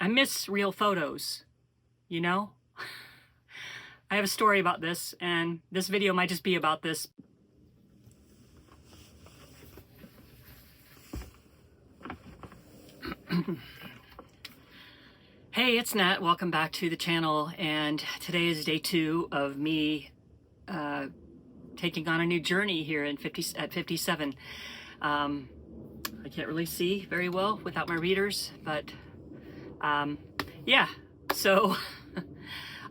I miss real photos, you know? I have a story about this, and this video might just be about this. Hey, it's Nat. Welcome back to the channel, and today is day 2 of me taking on a new journey here at 57. I can't really see very well without my readers, but yeah, so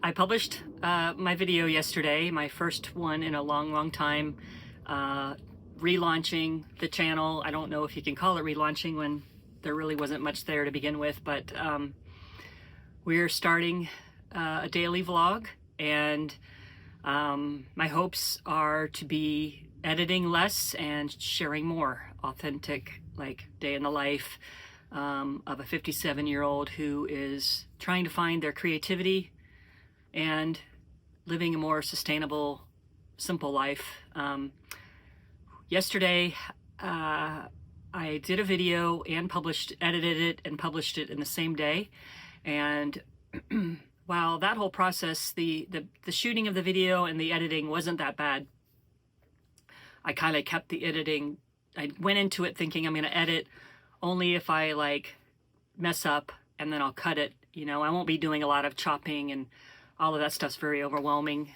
I published my video yesterday, my first one in a long time, relaunching the channel. I don't know if you can call it relaunching when there really wasn't much there to begin with, but we're starting a daily vlog, and my hopes are to be editing less and sharing more authentic, like, day in the life of a 57-year-old who is trying to find their creativity and living a more sustainable, simple life. Yesterday, I did a video and edited it and published it in the same day. And while that whole process, the shooting of the video and the editing wasn't that bad, I kind of kept the editing. I went into it thinking I'm going to edit only if I like mess up, and then I'll cut it. You know, I won't be doing a lot of chopping, and all of that stuff's very overwhelming.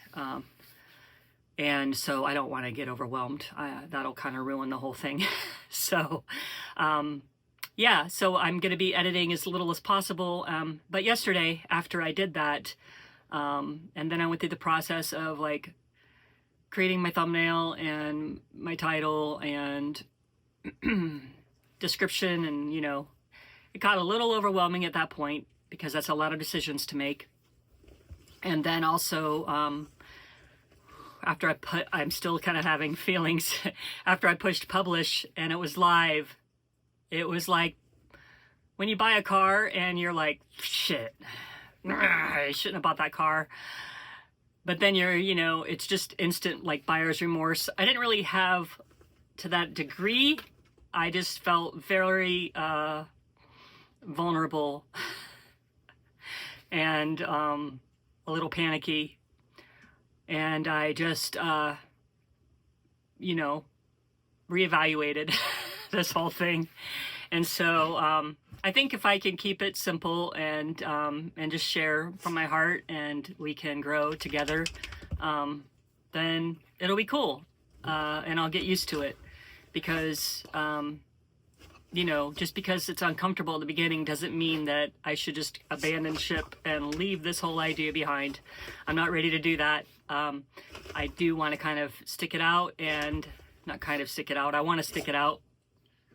And so I don't want to get overwhelmed. That'll kind of ruin the whole thing. So, yeah, so I'm going to be editing as little as possible. But yesterday, after I did that, and then I went through the process of like creating my thumbnail and my title and description, and you know, it got a little overwhelming at that point because that's a lot of decisions to make. And then also, after I'm still kind of having feelings after I pushed publish and it was live. It was like when you buy a car and you're like, shit, I shouldn't have bought that car. But then you know, it's just instant like buyer's remorse. I didn't really have to that degree. I just felt very vulnerable and a little panicky. And I just, you know, reevaluated this whole thing. And so I think if I can keep it simple and just share from my heart, and we can grow together, then it'll be cool. And I'll get used to it, because you know, just because it's uncomfortable at the beginning doesn't mean that I should just abandon ship and leave this whole idea behind. I'm not ready to do that. I do want to kind of stick it out, and not kind of stick it out. I want to stick it out.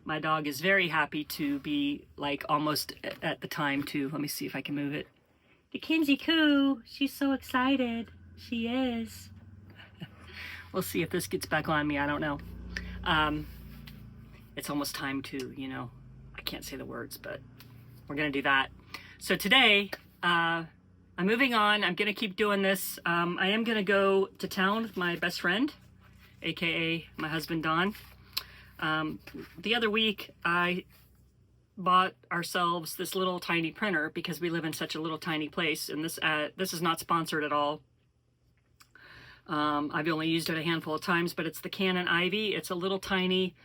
My dog is very happy to be like almost at the time to, let me see if I can move it. The Kinsey Coo, she's so excited. She is. We'll see if this gets back on me. I don't know. It's almost time to, you know, I can't say the words, but we're going to do that. So today, I'm moving on. I'm going to keep doing this. I am going to go to town with my best friend, AKA my husband, Don. The other week, I bought ourselves this little tiny printer because we live in such a little tiny place. And this is not sponsored at all. I've only used it a handful of times, but it's the Canon Ivy. It's a little tiny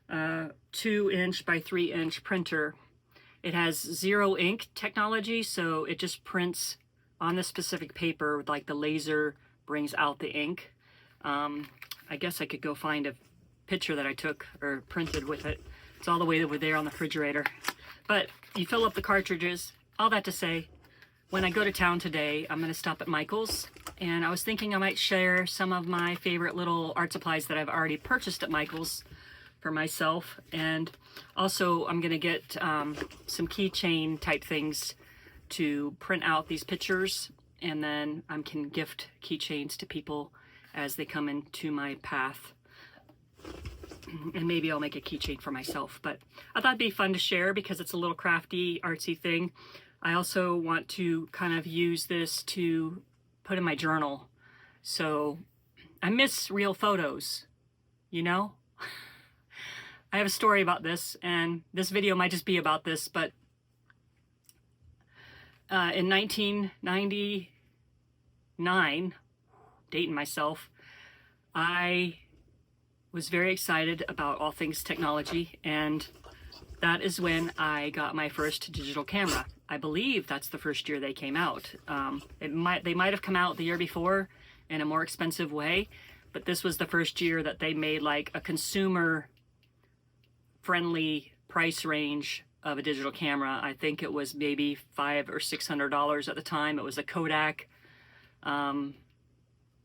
2-inch by 3-inch printer. It has zero ink technology, so it just prints on the specific paper, like the laser brings out the ink. I guess I could go find a picture that I took or printed with it. It's all the way over there on the refrigerator. But you fill up the cartridges. All that to say, when I go to town today, I'm going to stop at Michael's, and I was thinking I might share some of my favorite little art supplies that I've already purchased at Michael's for myself. And also I'm going to get some keychain type things to print out these pictures, and then I can gift keychains to people as they come into my path. And maybe I'll make a keychain for myself, but I thought it'd be fun to share because it's a little crafty, artsy thing. I also want to kind of use this to put in my journal. So I miss real photos, you know? I have a story about this, and this video might just be about this, but in 1999, dating myself, I was very excited about all things technology, and that is when I got my first digital camera. I believe that's the first year they came out. They might have come out the year before in a more expensive way, but this was the first year that they made like a consumer friendly price range of a digital camera. I think it was maybe $500 or $600 at the time. It was a Kodak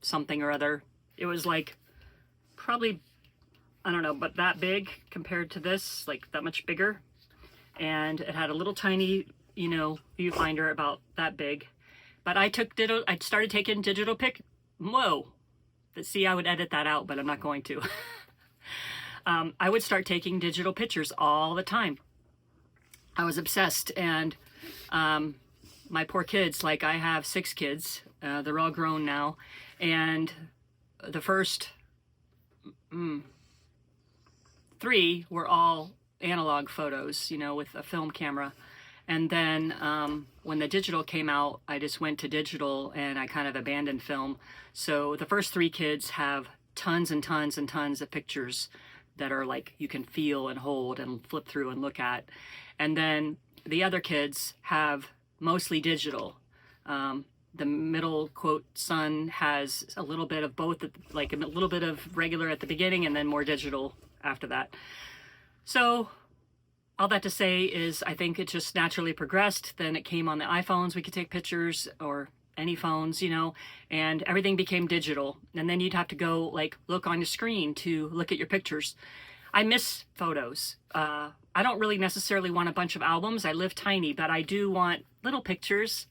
something or other. It was like probably, I don't know, but that big compared to this, like that much bigger. And it had a little tiny, you know, viewfinder about that big. But I started taking digital whoa. See, I would edit that out, but I'm not going to. I would start taking digital pictures all the time. I was obsessed, and my poor kids, like I have 6 kids, they're all grown now, and the first 3 were all analog photos, you know, with a film camera. And then when the digital came out, I just went to digital and I kind of abandoned film. So the first 3 kids have tons and tons and tons of pictures that are like you can feel and hold and flip through and look at. And then the other kids have mostly digital. The middle quote son has a little bit of both, like a little bit of regular at the beginning and then more digital after that. So all that to say is I think it just naturally progressed. Then it came on the iPhones. We could take pictures, or any phones, you know, and everything became digital. And then you'd have to go like look on the screen to look at your pictures. I miss photos. I don't really necessarily want a bunch of albums. I live tiny, but I do want little pictures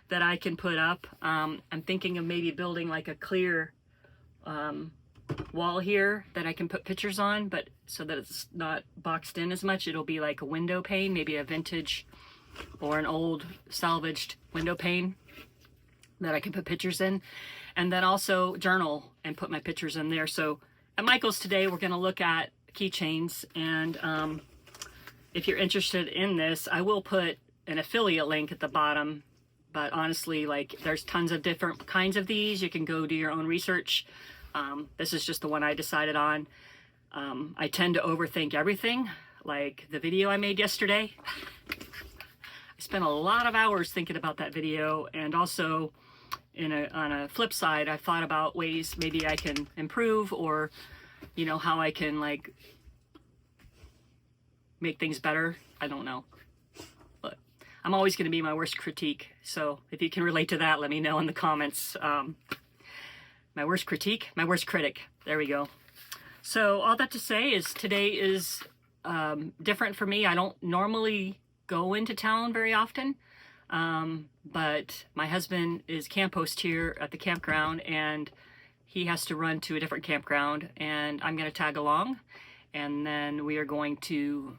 that I can put up. I'm thinking of maybe building like a clear wall here that I can put pictures on, but so that it's not boxed in as much. It'll be like a window pane, maybe a vintage or an old salvaged window pane that I can put pictures in, and then also journal and put my pictures in there. So at Michael's today, we're going to look at keychains, and if you're interested in this, I will put an affiliate link at the bottom. But honestly, like there's tons of different kinds of these. You can go do your own research. This is just the one I decided on. I tend to overthink everything, like the video I made yesterday. I spent a lot of hours thinking about that video, and also on a flip side, I thought about ways maybe I can improve, or you know, how I can like make things better. I don't know, but I'm always going to be my worst critique. So if you can relate to that, let me know in the comments. My worst critique, my worst critic. There we go. So all that to say is today is different for me. I don't normally go into town very often, but my husband is camp host here at the campground, and he has to run to a different campground, and I'm going to tag along, and then we are going to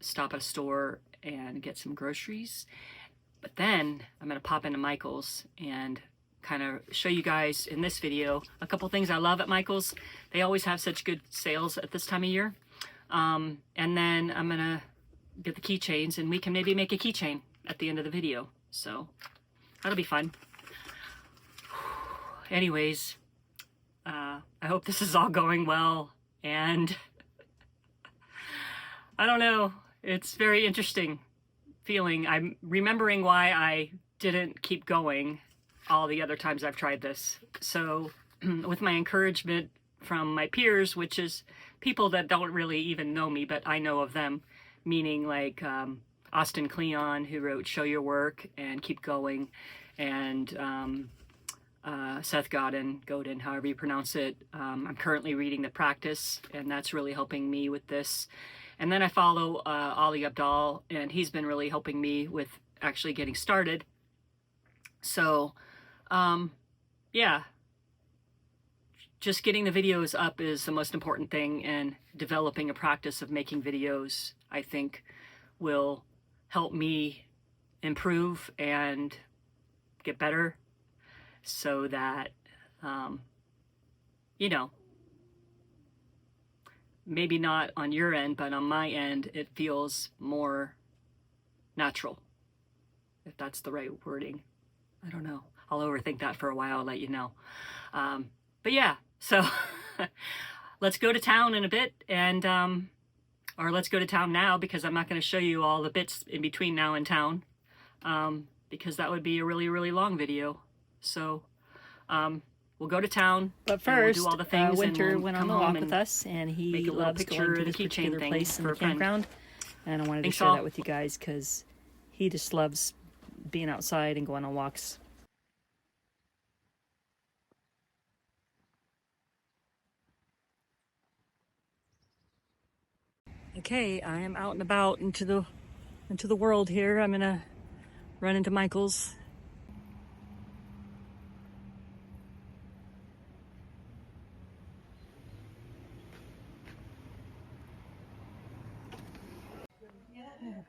stop at a store and get some groceries. But then I'm going to pop into Michael's and kind of show you guys in this video a couple things I love at Michael's. They always have such good sales at this time of year. And then I'm gonna get the keychains, and we can maybe make a keychain at the end of the video. So that'll be fun. Anyways, I hope this is all going well, and I don't know, it's very interesting feeling. I'm remembering why I didn't keep going all the other times I've tried this. So with my encouragement from my peers, which is people that don't really even know me, but I know of them, meaning like Austin Kleon, who wrote Show Your Work and Keep Going, and Seth Godin, however you pronounce it. I'm currently reading The Practice, and that's really helping me with this. And then I follow Ali Abdal, and he's been really helping me with actually getting started. So yeah, just getting the videos up is the most important thing, and developing a practice of making videos, I think, will help me improve and get better, so that, you know, maybe not on your end, but on my end, it feels more natural, if that's the right wording. I don't know. I'll overthink that for a while, I'll let you know. But yeah, so let's go to town in a bit, and or let's go to town now, because I'm not going to show you all the bits in between now and town, because that would be a really, really long video. So we'll go to town, but first, we'll do all the things, Winter and we'll went on the walk with us, and he loves going to this particular place in the campground. And I wanted to share that with you guys because he just loves being outside and going on walks. Okay, I am out and about into the world here. I'm gonna run into Michael's.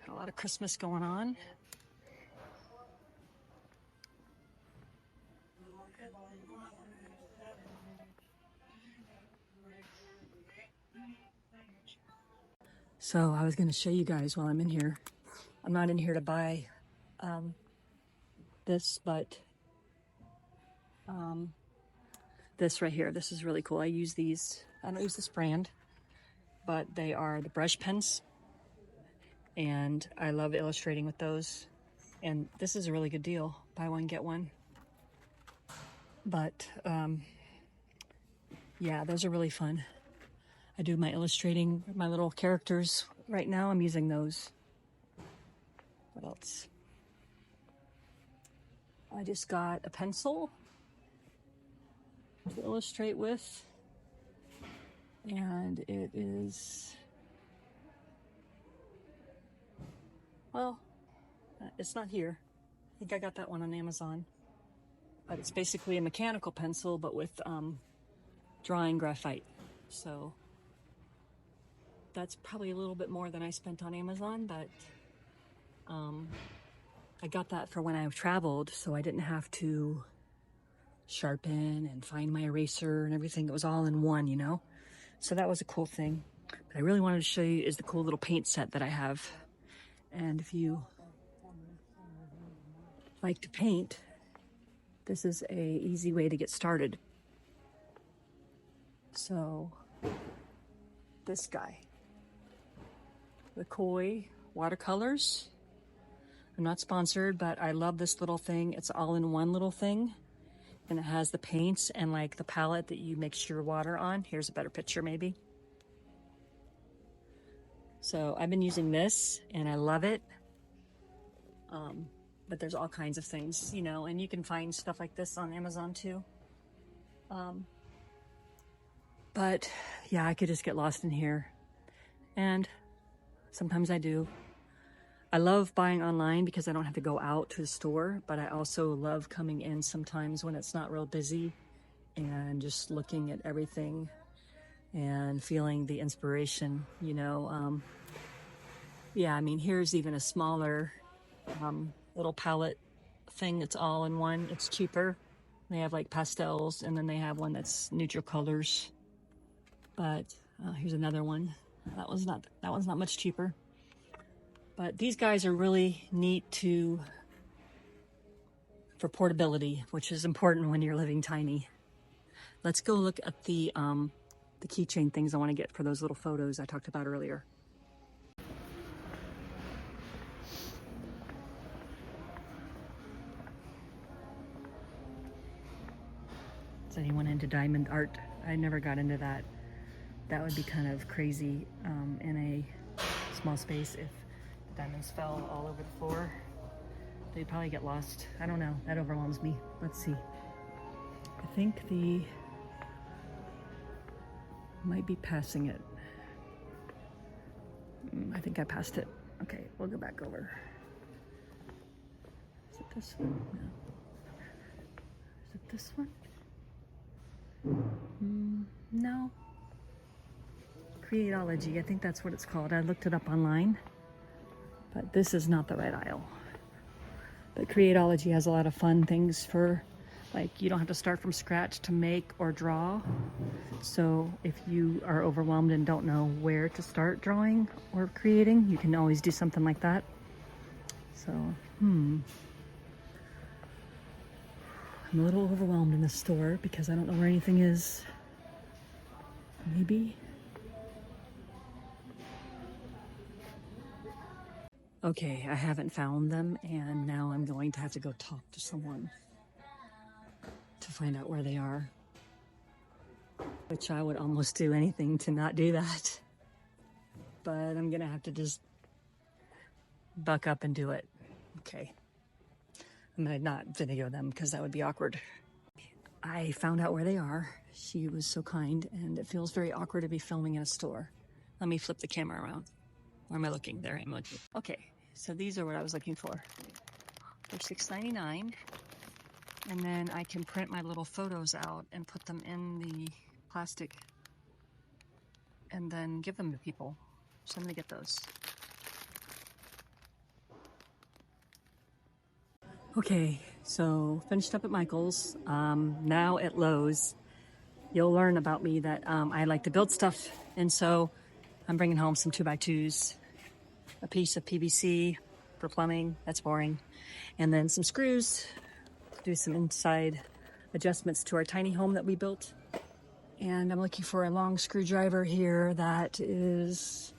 Got a lot of Christmas going on. So I was going to show you guys while I'm in here. I'm not in here to buy this, but this right here. This is really cool. I use these. I don't use this brand, but they are the brush pens, and I love illustrating with those. And this is a really good deal. Buy one, get one. But yeah, those are really fun. I do my illustrating, my little characters right now. I'm using those. What else? I just got a pencil to illustrate with, and it is, well, it's not here. I think I got that one on Amazon. But it's basically a mechanical pencil, but with drawing graphite. So that's probably a little bit more than I spent on Amazon, but I got that for when I traveled, so I didn't have to sharpen and find my eraser and everything. It was all in one, you know? So that was a cool thing. But I really wanted to show you is the cool little paint set that I have. And if you like to paint, this is a easy way to get started. So this guy, the Koi watercolors. I'm not sponsored, but I love this little thing. It's all in one little thing, and it has the paints and like the palette that you mix your water on. Here's a better picture maybe. So I've been using this and I love it. But there's all kinds of things, you know, and you can find stuff like this on Amazon too. But yeah, I could just get lost in here, and sometimes I do. I love buying online because I don't have to go out to the store, but I also love coming in sometimes when it's not real busy and just looking at everything and feeling the inspiration, you know. Yeah, I mean, here's even a smaller little palette thing that's all in one. It's cheaper. They have like pastels, and then they have one that's neutral colors. But here's another one. That one's not much cheaper. But these guys are really neat for portability, which is important when you're living tiny. Let's go look at the keychain things I want to get for those little photos I talked about earlier. Is anyone into diamond art? I never got into that. That would be kind of crazy in a small space if diamonds fell all over the floor. They'd probably get lost. I don't know. That overwhelms me. Let's see. I think might be passing it. I think I passed it. Okay, we'll go back over. Is it this one? No. Is it this one? No. Creatology, I think that's what it's called. I looked it up online, but this is not the right aisle. But Creatology has a lot of fun things for, like, you don't have to start from scratch to make or draw. So if you are overwhelmed and don't know where to start drawing or creating, you can always do something like that. So, I'm a little overwhelmed in this store because I don't know where anything is. Maybe. Okay, I haven't found them, and now I'm going to have to go talk to someone to find out where they are. Which I would almost do anything to not do that. But I'm gonna have to just buck up and do it. Okay. I'm gonna not video them because that would be awkward. I found out where they are. She was so kind, and it feels very awkward to be filming in a store. Let me flip the camera around. Where am I looking? There I am looking. Okay, so these are what I was looking for. They're $6.99. And then I can print my little photos out and put them in the plastic and then give them to people. So I'm gonna get those. Okay, so finished up at Michael's. Now at Lowe's. You'll learn about me that I like to build stuff, and so I'm bringing home some 2x2s, a piece of PVC for plumbing, that's boring, and then some screws to do some inside adjustments to our tiny home that we built. And I'm looking for a long screwdriver here that is,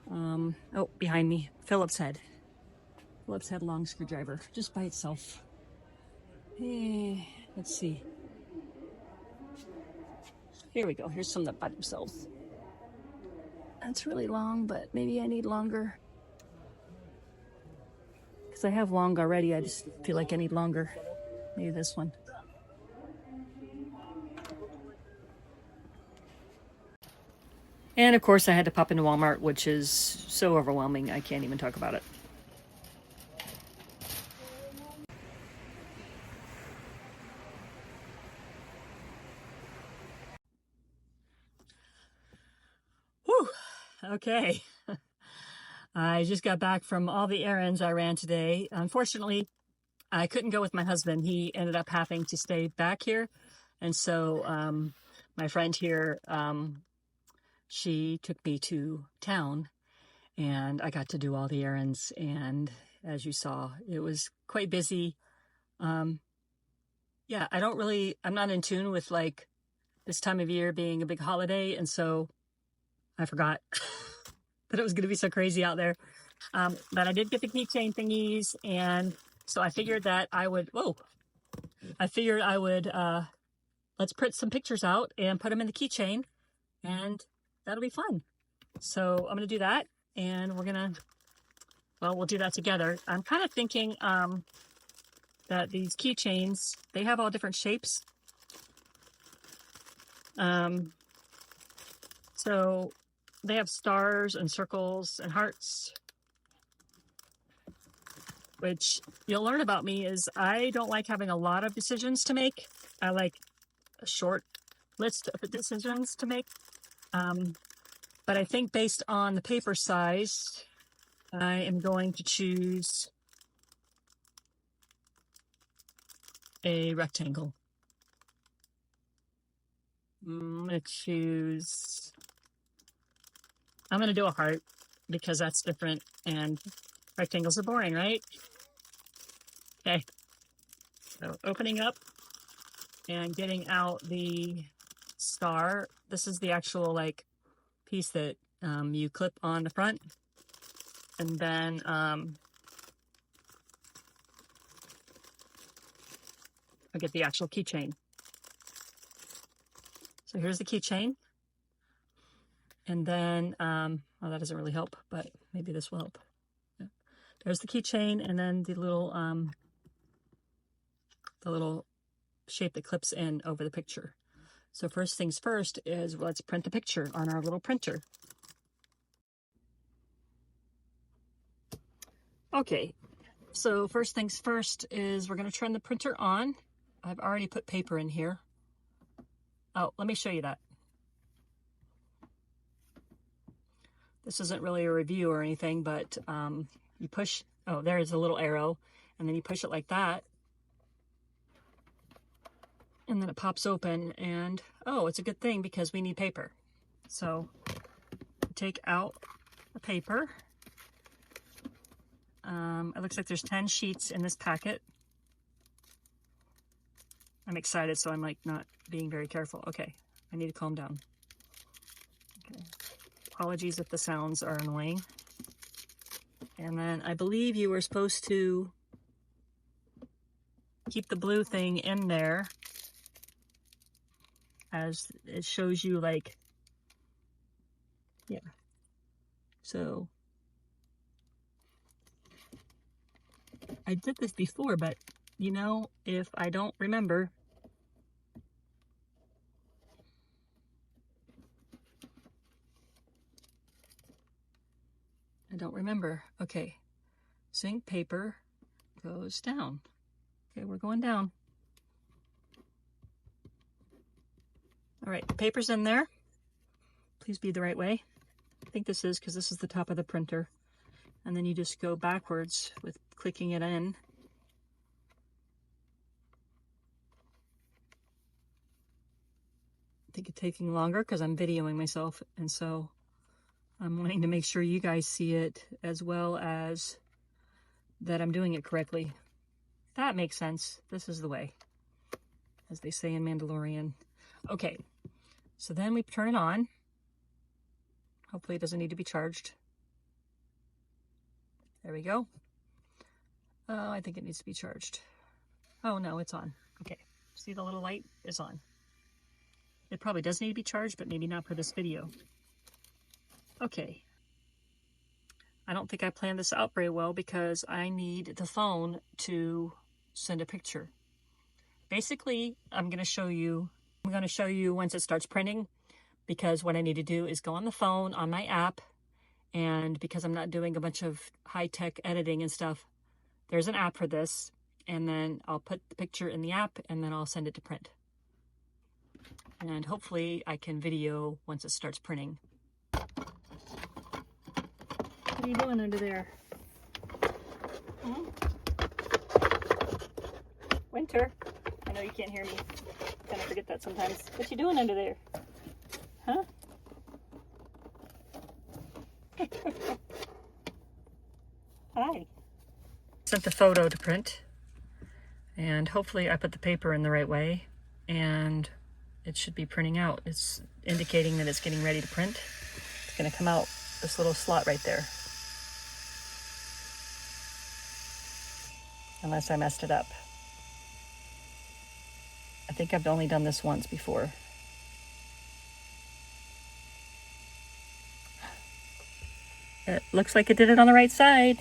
oh, behind me, Phillips head long screwdriver, just by itself. Let's see. Here we go. Here's some that by themselves. That's really long, but maybe I need longer. Because I have long already, I just feel like I need longer. Maybe this one. And of course I had to pop into Walmart, which is so overwhelming, I can't even talk about it. Whew, okay. I just got back from all the errands I ran today. Unfortunately, I couldn't go with my husband. He ended up having to stay back here. And so my friend here, she took me to town and I got to do all the errands. And as you saw, it was quite busy. Yeah, I'm not in tune with like this time of year being a big holiday. And so I forgot that it was going to be so crazy out there. But I did get the keychain thingies. And so I figured that I would, let's print some pictures out and put them in the keychain, and that'll be fun. So I'm going to do that, and we'll do that together. I'm kind of thinking that these keychains, they have all different shapes. So they have stars and circles and hearts, which you'll learn about me is I don't like having a lot of decisions to make. I like a short list of decisions to make. But I think based on the paper size, I am going to choose a rectangle. I'm going to do a heart because that's different and rectangles are boring, right? Okay. So opening up and getting out the star. This is the actual like piece that you clip on the front, and then I'll get the actual keychain. So here's the keychain, and then well, that doesn't really help, but maybe this will help. Yeah. There's the keychain, and then the little shape that clips in over the picture. So first things first is let's print the picture on our little printer. Okay, so first things first is we're going to turn the printer on. I've already put paper in here. Oh, let me show you that. This isn't really a review or anything, but you push, oh, there's a little arrow, and then you push it like that. And then it pops open, and oh, it's a good thing because we need paper. So take out the paper. It looks like there's 10 sheets in this packet. I'm excited, so I'm like not being very careful. Okay, I need to calm down. Okay. Apologies if the sounds are annoying. And then I believe you were supposed to keep the blue thing in there as it shows you like, yeah. So I did this before, but you know, if I don't remember, Okay, zinc paper goes down. Okay, we're going down. All right, the paper's in there. Please be the right way. I think this is because this is the top of the printer. And then you just go backwards with clicking it in. I think it's taking longer because I'm videoing myself, and so I'm wanting to make sure you guys see it as well as that I'm doing it correctly. That makes sense. This is the way, as they say in Mandalorian. Okay, so then we turn it on. Hopefully it doesn't need to be charged. There we go. Oh, I think it needs to be charged. Oh no, it's on. Okay, see the little light is on. It probably does need to be charged, but maybe not for this video. Okay. I don't think I planned this out very well because I need the phone to send a picture. Basically, I'm going to show you once it starts printing, because what I need to do is go on the phone on my app, and because I'm not doing a bunch of high-tech editing and stuff, there's an app for this, and then I'll put the picture in the app and then I'll send it to print. And hopefully I can video once it starts printing. What are you doing under there? Hmm? Winter? I know you can't hear me. I kind of forget that sometimes. What you doing under there? Huh? Hi. Sent the photo to print, and hopefully I put the paper in the right way, and it should be printing out. It's indicating that it's getting ready to print. It's going to come out this little slot right there. Unless I messed it up. I think I've only done this once before. It looks like it did it on the right side.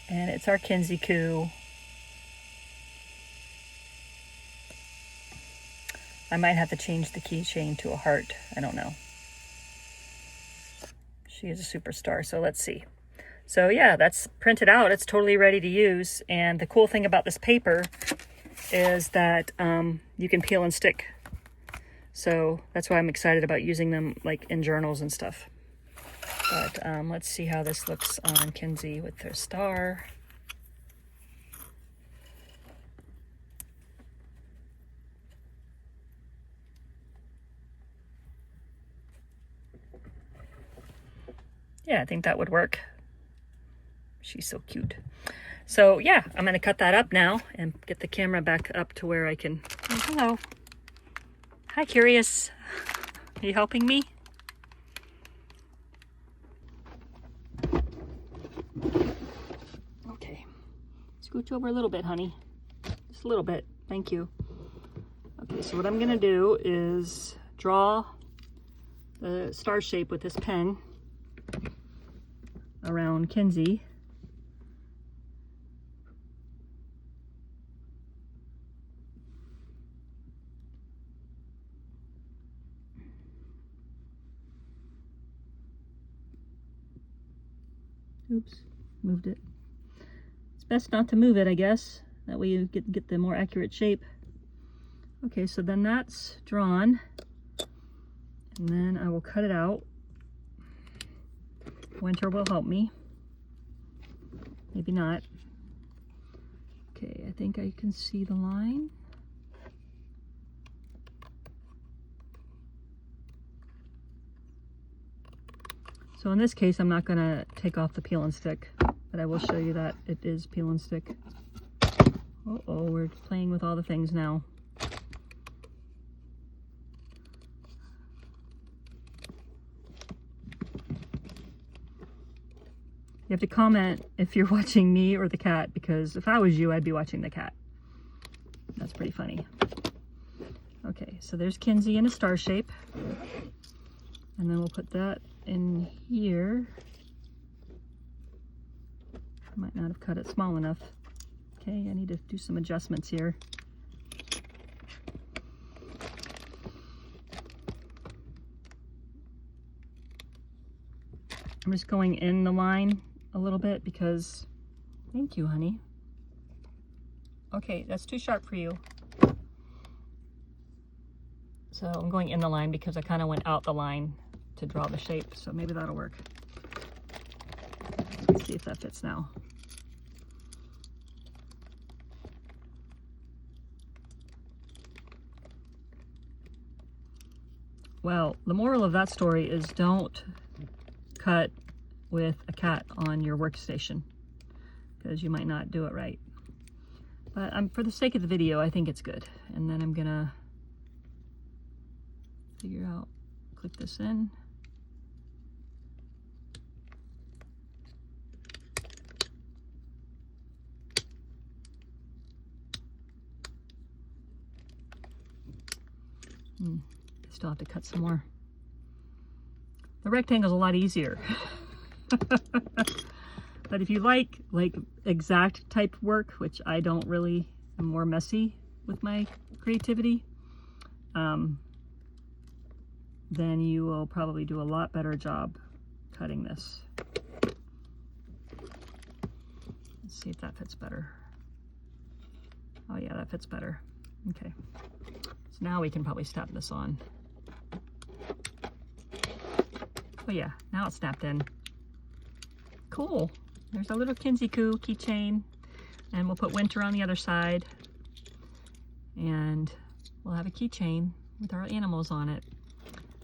And it's our Kinsey Coo. I might have to change the keychain to a heart. I don't know. She is a superstar, so let's see. So yeah, that's printed out. It's totally ready to use. And the cool thing about this paper is that you can peel and stick. So that's why I'm excited about using them like in journals and stuff. But let's see how this looks on Kinsey with their star. Yeah, I think that would work. She's so cute. So yeah, I'm gonna cut that up now and get the camera back up to where I can. Oh, hello. Hi, Curious. Are you helping me? Okay. Scooch over a little bit, honey. Just a little bit. Thank you. Okay, so what I'm gonna do is draw the star shape with this pen around Kinsey. Oops, moved it. It's best not to move it, I guess. That way you get the more accurate shape. Okay, so then that's drawn. And then I will cut it out. Winter will help me. Maybe not. Okay, I think I can see the line. So in this case, I'm not gonna take off the peel and stick, but I will show you that it is peel and stick. Uh-oh, we're playing with all the things now. You have to comment if you're watching me or the cat, because if I was you, I'd be watching the cat. That's pretty funny. Okay, so there's Kinsey in a star shape. And then we'll put that in here. I might not have cut it small enough. Okay, I need to do some adjustments here. I'm just going in the line a little bit because, thank you, honey. Okay, that's too sharp for you. So I'm going in the line because I kind of went out the line to draw the shape, so maybe that'll work. Let's see if that fits now. Well, the moral of that story is don't cut with a cat on your workstation, because you might not do it right. But for the sake of the video, I think it's good. And then I'm gonna figure out, click this in. I still have to cut some more. The rectangle's a lot easier. But if you like exact type work, which I don't really, I'm more messy with my creativity, then you will probably do a lot better job cutting this. Let's see if that fits better. Oh yeah, that fits better. Okay, so now we can probably snap this on. Oh yeah, now it's snapped in. Cool. There's a little Kinsey keychain, and we'll put winter on the other side, and we'll have a keychain with our animals on it.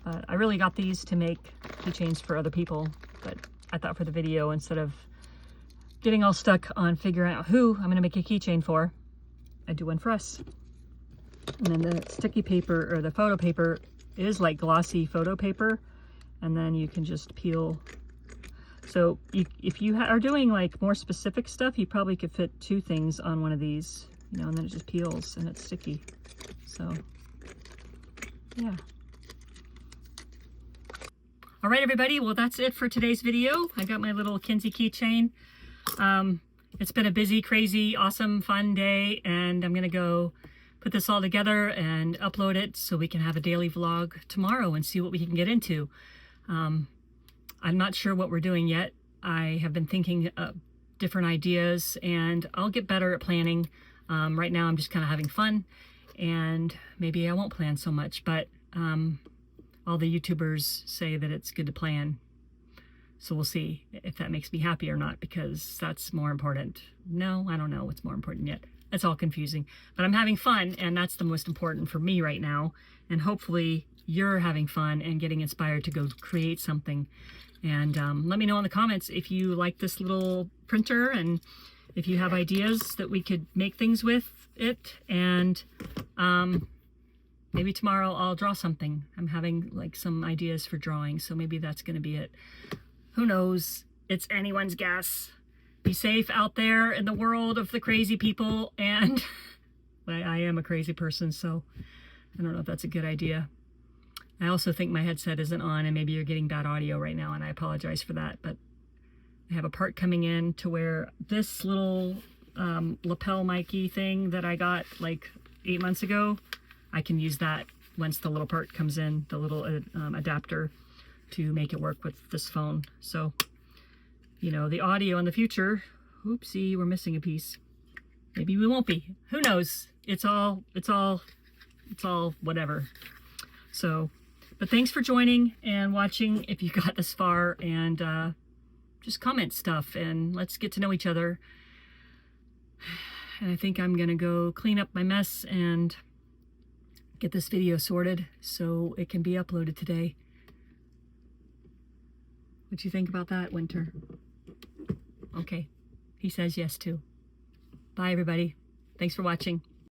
But I really got these to make keychains for other people, but I thought for the video, instead of getting all stuck on figuring out who I'm gonna make a keychain for, I do one for us. And then the sticky paper, or the photo paper, is like glossy photo paper, and then you can just peel. So if you are doing like more specific stuff, you probably could fit 2 things on one of these, you know, and then it just peels and it's sticky. So yeah. All right, everybody. Well, that's it for today's video. I got my little Kinsey keychain. It's been a busy, crazy, awesome, fun day, and I'm gonna go put this all together and upload it so we can have a daily vlog tomorrow and see what we can get into. I'm not sure what we're doing yet. I have been thinking of different ideas, and I'll get better at planning. Right now I'm just kind of having fun, and maybe I won't plan so much, but all the YouTubers say that it's good to plan. So we'll see if that makes me happy or not, because that's more important. No, I don't know what's more important yet. It's all confusing, but I'm having fun, and that's the most important for me right now. And hopefully you're having fun and getting inspired to go create something. And let me know in the comments if you like this little printer, and if you have ideas that we could make things with it. And maybe tomorrow I'll draw something. I'm having like some ideas for drawing, so maybe that's going to be it. Who knows? It's anyone's guess. Be safe out there in the world of the crazy people, and I am a crazy person, so I don't know if that's a good idea. I also think my headset isn't on, and maybe you're getting bad audio right now, and I apologize for that, but I have a part coming in to where this little lapel mic-y thing that I got like 8 months ago, I can use that once the little part comes in, the little adapter, to make it work with this phone. So, you know, the audio in the future, oopsie, we're missing a piece. Maybe we won't be. Who knows? It's all whatever. So, but thanks for joining and watching if you got this far, and just comment stuff and let's get to know each other. And I think I'm gonna go clean up my mess and get this video sorted so it can be uploaded today. What you think about that, Winter? Okay. He says yes too. Bye, everybody. Thanks for watching.